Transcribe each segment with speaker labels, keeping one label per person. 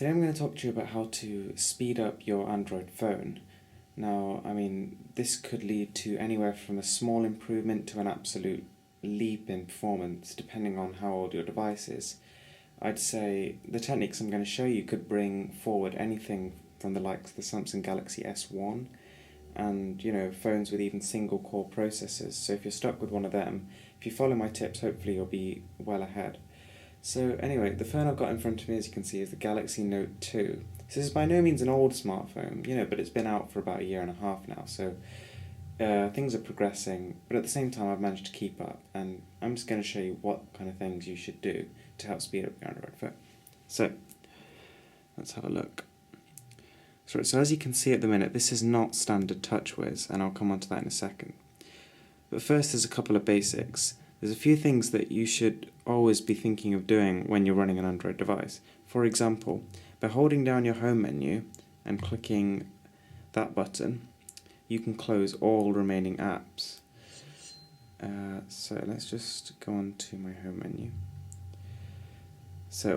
Speaker 1: Today I'm going to talk to you about how to speed up your Android phone. Now, this could lead to anywhere from a small improvement to an absolute leap in performance, depending on how old your device is. I'd say the techniques I'm going to show you could bring forward anything from the likes of the Samsung Galaxy S1 and, phones with even single-core processors. So if you're stuck with one of them, if you follow my tips, hopefully you'll be well ahead. So anyway, the phone I've got in front of me, as you can see, is the Galaxy Note 2. This is by no means an old smartphone, but it's been out for about a year and a half now, so things are progressing, but at the same time I've managed to keep up, and I'm just going to show you what kind of things you should do to help speed up your Android phone. So, let's have a look. So as you can see at the minute, this is not standard TouchWiz, and I'll come on to that in a second. But first, there's a couple of basics. There's a few things that you should always be thinking of doing when you're running an Android device. For example, by holding down your home menu and clicking that button, you can close all remaining apps. So let's just go on to my home menu. So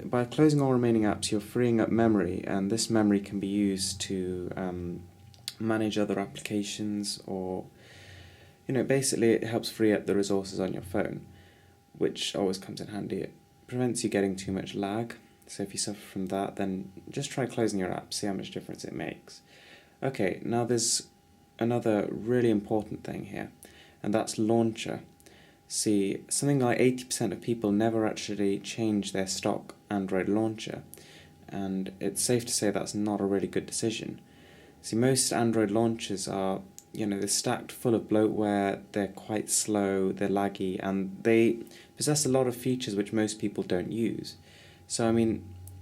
Speaker 1: by closing all remaining apps, you're freeing up memory, and this memory can be used to manage other applications, or basically it helps free up the resources on your phone, which always comes in handy. It prevents you getting too much lag, so if you suffer from that, then just try closing your app, see how much difference it makes. Okay, now there's another really important thing here, and that's launcher. See, something like 80% of people never actually change their stock Android launcher, and it's safe to say that's not a really good decision. See, most Android launchers are they're stacked full of bloatware, they're quite slow, they're laggy, and they possess a lot of features which most people don't use. So,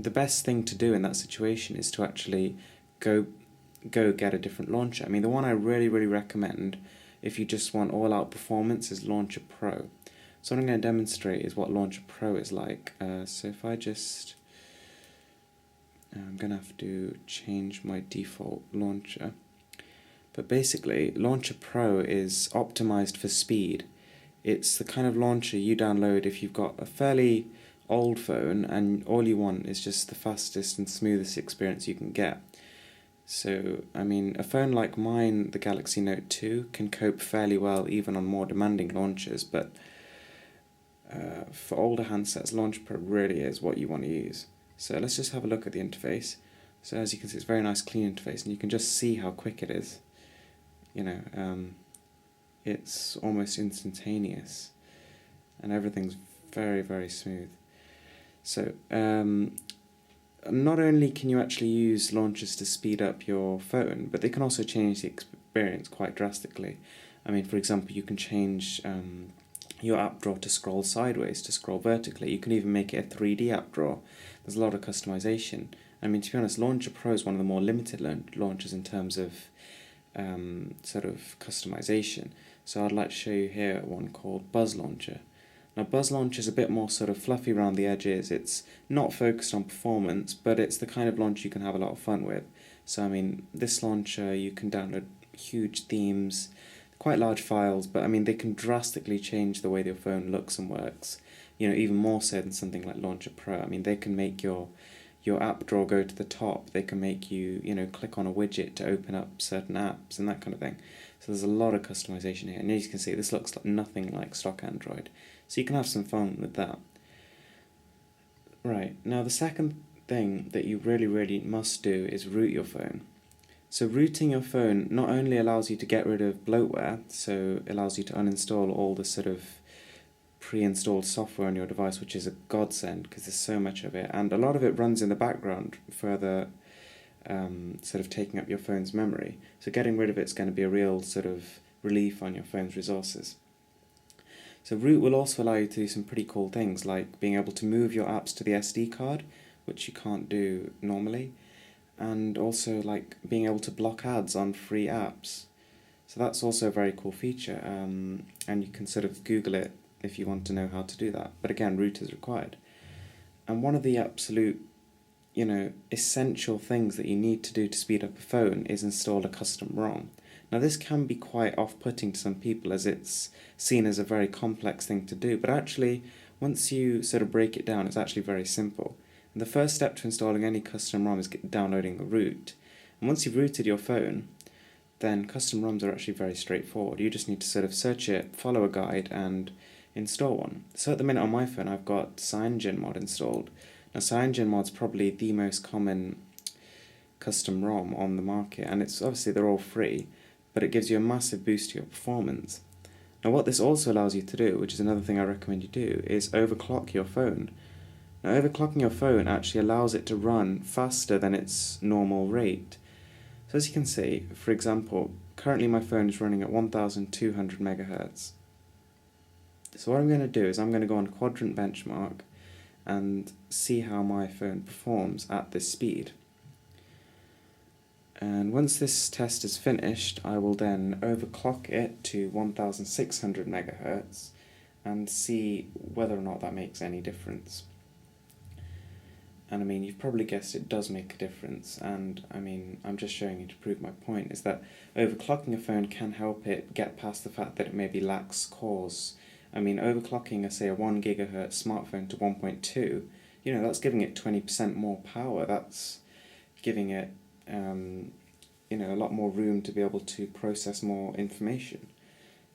Speaker 1: the best thing to do in that situation is to actually go get a different launcher. The one I really recommend, if you just want all-out performance, is Launcher Pro. So what I'm going to demonstrate is what Launcher Pro is like. So if I just... I'm going to have to change my default launcher. But basically, Launcher Pro is optimized for speed. It's the kind of launcher you download if you've got a fairly old phone and all you want is just the fastest and smoothest experience you can get. So, a phone like mine, the Galaxy Note 2, can cope fairly well even on more demanding launchers, but for older handsets, Launcher Pro really is what you want to use. So let's just have a look at the interface. So as you can see, it's a very nice clean interface, and you can just see how quick it is. It's almost instantaneous, and everything's very smooth. So, not only can you actually use launchers to speed up your phone, but they can also change the experience quite drastically. For example, you can change your app drawer to scroll sideways, to scroll vertically. You can even make it a 3D app drawer. There's a lot of customization. To be honest, Launcher Pro is one of the more limited launchers in terms of sort of customization. So I'd like to show you here one called Buzz Launcher. Now Buzz Launcher is a bit more sort of fluffy around the edges. It's not focused on performance, but it's the kind of launcher you can have a lot of fun with. So this launcher, you can download huge themes, quite large files, but they can drastically change the way your phone looks and works. Even more so than something like Launcher Pro. They can make your app drawer go to the top. They can make you, click on a widget to open up certain apps and that kind of thing. So there's a lot of customization here. And as you can see, this looks like nothing like stock Android. So you can have some fun with that. Right, now the second thing that you really must do is root your phone. So rooting your phone not only allows you to get rid of bloatware, so it allows you to uninstall all the sort of pre-installed software on your device, which is a godsend because there's so much of it, and a lot of it runs in the background, further sort of taking up your phone's memory. So getting rid of it's going to be a real sort of relief on your phone's resources. So root will also allow you to do some pretty cool things, like being able to move your apps to the SD card, which you can't do normally, and also like being able to block ads on free apps. So that's also a very cool feature, and you can sort of Google it if you want to know how to do that. But again, root is required. And one of the absolute, essential things that you need to do to speed up a phone is install a custom ROM. Now this can be quite off-putting to some people as it's seen as a very complex thing to do, but actually once you sort of break it down, it's actually very simple. And the first step to installing any custom ROM is downloading a root. And once you've rooted your phone, then custom ROMs are actually very straightforward. You just need to sort of search it, follow a guide, and install one. So at the minute on my phone I've got CyanogenMod installed. Now CyanogenMod's probably the most common custom ROM on the market, and it's obviously they're all free, but it gives you a massive boost to your performance. Now what this also allows you to do, which is another thing I recommend you do, is overclock your phone. Now overclocking your phone actually allows it to run faster than its normal rate. So as you can see, for example, currently my phone is running at 1200 megahertz. So what I'm going to do is I'm going to go on quadrant benchmark and see how my phone performs at this speed. And once this test is finished, I will then overclock it to 1600 megahertz and see whether or not that makes any difference. And I mean, you've probably guessed it does make a difference, and I mean, I'm just showing you to prove my point, is that overclocking a phone can help it get past the fact that it maybe lacks cores. I mean, overclocking, say, a 1 gigahertz smartphone to 1.2, that's giving it 20% more power. That's giving it, a lot more room to be able to process more information.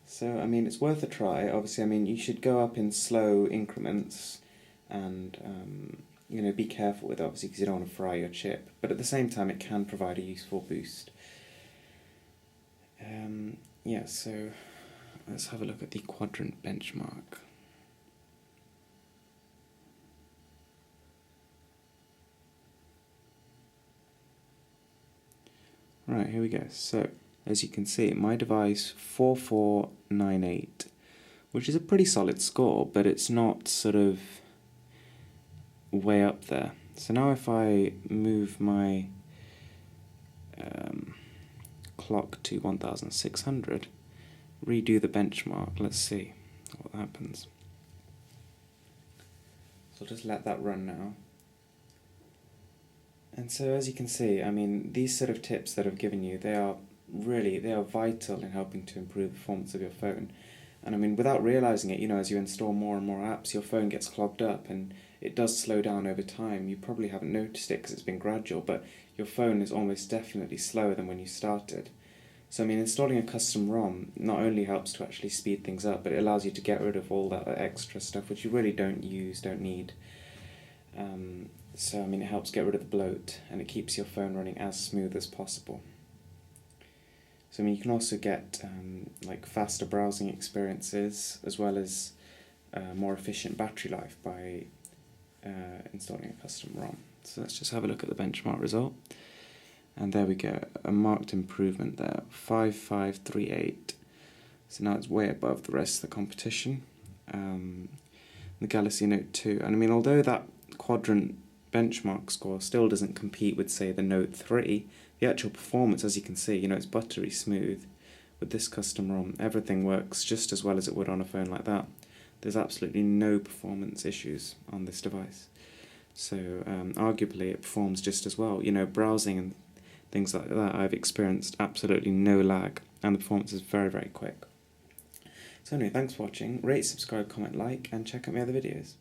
Speaker 1: So, I mean, it's worth a try. Obviously, I mean, you should go up in slow increments and, be careful with it, obviously, because you don't want to fry your chip. But at the same time, it can provide a useful boost. So let's have a look at the quadrant benchmark. Right, here we go. So, as you can see, my device 4498, which is a pretty solid score, but it's not sort of way up there. So now if I move my clock to 1600, redo the benchmark, let's see what happens. So I'll just let that run now. And so as you can see, I mean, these sort of tips that I've given you, they are vital in helping to improve the performance of your phone. And I mean, without realizing it, as you install more and more apps, your phone gets clogged up and it does slow down over time. You probably haven't noticed it because it's been gradual, but your phone is almost definitely slower than when you started. So I mean, installing a custom ROM not only helps to actually speed things up, but it allows you to get rid of all that extra stuff which you really don't need. So I mean, it helps get rid of the bloat, and it keeps your phone running as smooth as possible. So I mean, you can also get like faster browsing experiences, as well as more efficient battery life by installing a custom ROM. So let's just have a look at the benchmark result. And there we go, a marked improvement there, 5538. So now it's way above the rest of the competition. The Galaxy Note 2, and I mean, although that quadrant benchmark score still doesn't compete with, say, the Note 3, the actual performance, as you can see, it's buttery smooth. With this custom ROM, everything works just as well as it would on a phone like that. There's absolutely no performance issues on this device. So arguably it performs just as well. Browsing and things like that, I've experienced absolutely no lag, and the performance is very, very quick. So anyway, thanks for watching. Rate, subscribe, comment, like, and check out my other videos.